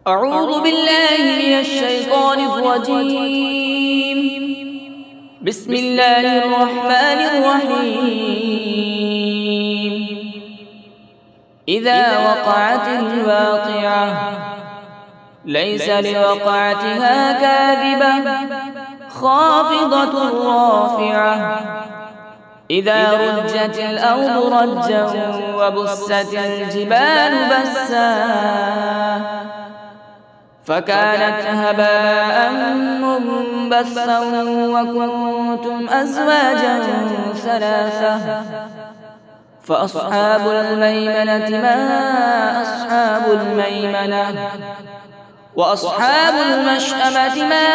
أعوذ بالله من الشيطان الرجيم. بسم الله الرحمن الرحيم. إذا وقعت الواقعة ليس لوقعتها كاذبة خافضة رافعة إذا رجت الأرض رجا وبست الجبال بسا فكانت هباء منبثا وكنتم أزواجا ثلاثة فأصحاب الميمنة ما أصحاب الميمنة وأصحاب المشأمة ما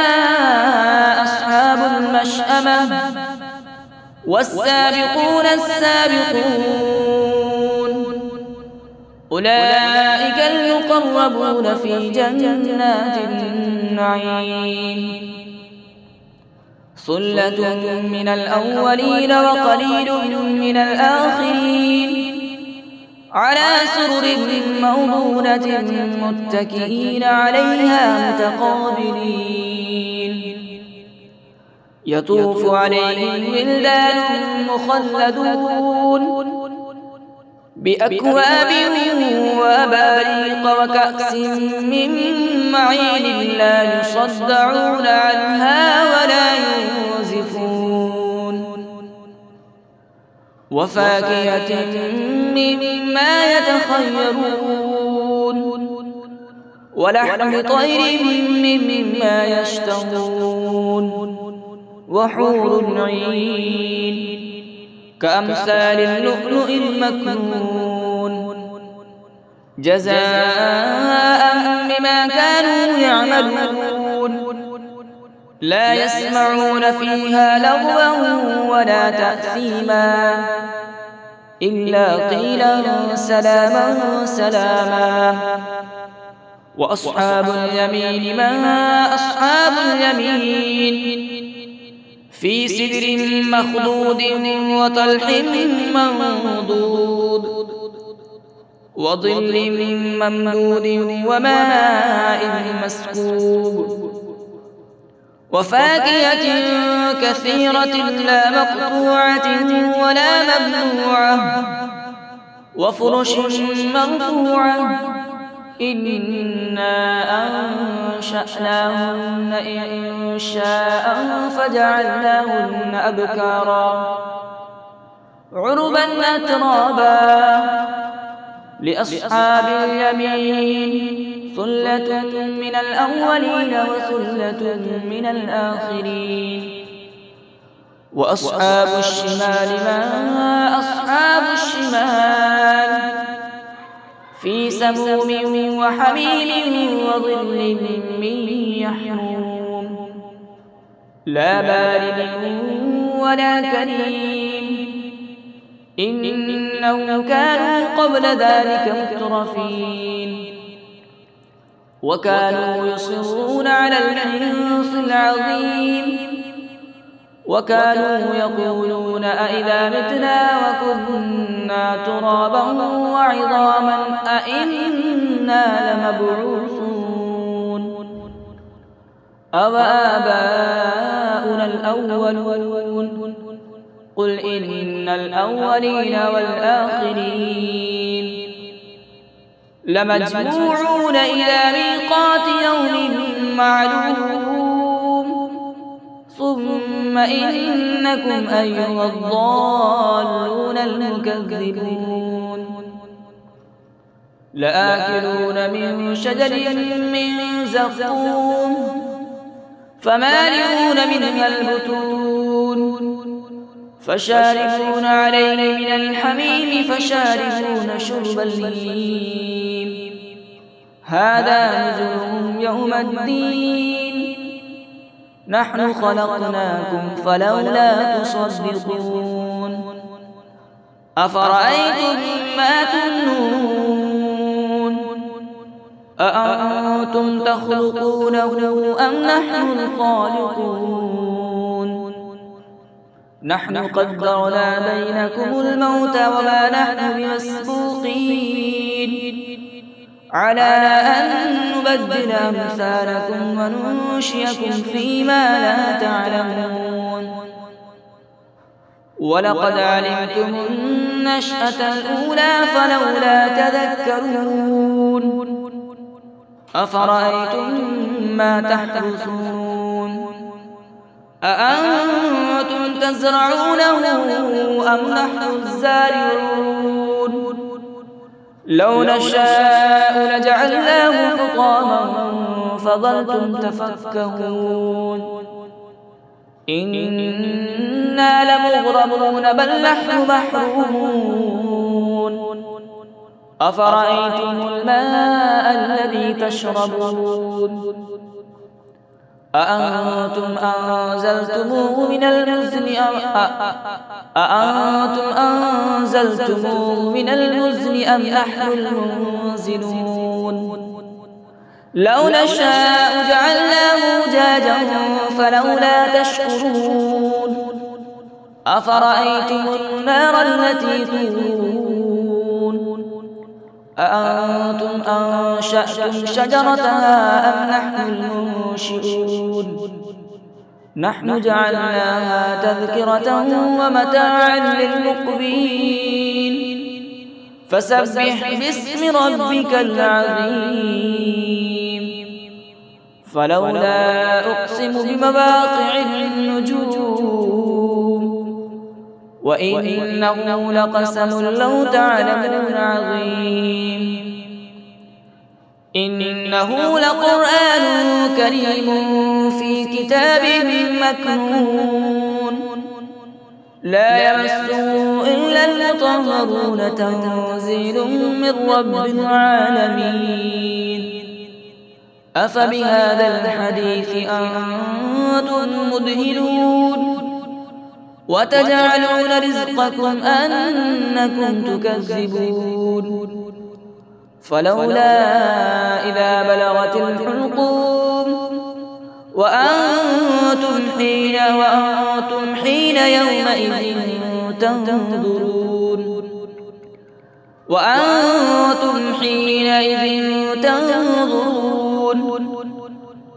أصحاب المشأمة والسابقون السابقون أولئك المقربون في جنات النعيم ثلة من الأولين وقليل من الآخرين على سرر موضونة متكئين عليها متقابلين يطوف عليهم ولدان مخلدون بأكواب وأباريق وكأس من معين لا يصدعون عنها ولا ينزفون وفاكهة مما يتخيرون ولحم طير مما يشتهون وحور عين كأمثال اللؤلؤ المكنون جزاء بما كانوا يعملون لا يسمعون فيها لغوا ولا تأثيما إلا قيلا سلاما سلاما وأصحاب اليمين ما أصحاب اليمين في سدر مخضود وطلح منضود وظل ممدود وماء مسكوب وفاكهة كثيرة لا مقطوعة ولا ممنوعة وفرش مرفوعة إنا أنشأناهن إنشاء فجعلناهن أبكارا عربا أترابا لأصحاب اليمين ثلة من الأولين وثلة من الآخرين وأصحاب الشمال ما أصحاب الشمال في سموم وحميم وظل من يحموم لا بارد ولا كريم إنهم كانوا قبل ذلك مترفين وكانوا يصرون على الحنث العظيم وكانوا يقولون أئذا متنا وكنا ترابا وعظاما أئنا لمبعوثون أوآباؤنا الأولون قل إن الأولين والآخرين لمجموعون إلى ميقات يوم معلوم ثم إنكم أيها الضالون المكذبون لآكلون من شجر من زقوم فمالئون منها البطون فشاربون عليه من الحميم فشاربون شرب الهيم هذا نزلهم يوم الدين نحن خلقناكم فلولا تصدقون أفرأيتم ما تمنون أأنتم تخلقونه أم نحن الخالقون نحن قدرنا بينكم الموت وما نحن بمسبوقين على أن نبدل أمثالكم وننشئكم فيما لا تعلمون ولقد علمتم النشأة الأولى فلولا تذكرون أفرأيتم ما تحرثون أأنتم تزرعونه أم نحن الزارعون لو نشاء لجعلناه حطاما فظلتم تفكهون إنا لمغرمون بل نحن محرومون أفرأيتم الماء الذي تشربون أأنتم أنزلتموه من المزن أم نحن المنزلون لو نشاء جعلناه أجاجا فلولا تشكرون أفرأيتم النار التي تورون أأنتم أنشأتم شجرتها أم نحن المنشئون نحن جعلناها تذكرة ومتاعا للمقوين فسبح باسم ربك العظيم فلولا أقسم بمواقع النجوم وإنه لقسم لو تعلمون عظيم إنه لقرآن كريم في كتاب مكنون لا يمسه إلا المطهرون تنزيل من رب العالمين أفبهذا الحديث أنتم مدهنون وتجعلون رزقكم أنكم تكذبون فلولا إذا بلغت الحلقوم وأنتم حين يومئذ تنظرون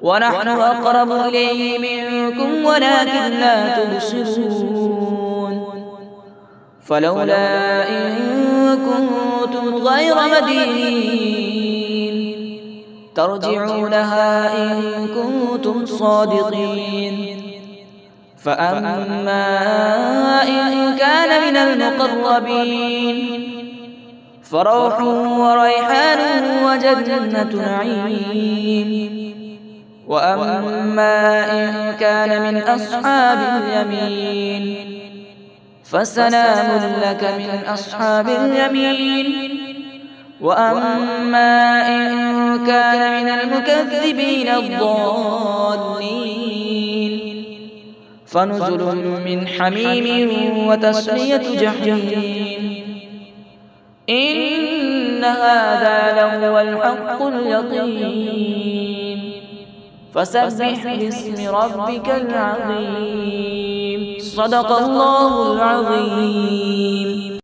ونحن أقرب إليه منكم ولكن لا تبصرون فلولا إن كنتم غير مدينين ترجعونها إن كنتم صادقين فأما إن كان من المقربين فروح وريحان وجنة نعيم وأما إن كان من أصحاب اليمين فسلام لك من أصحاب اليمين وأما إن كان من المكذبين الضالين فنزل من حميم وتسلية جحيم إن هذا لهو الحق اليقين فسبح باسم ربك العظيم صدق الله العظيم.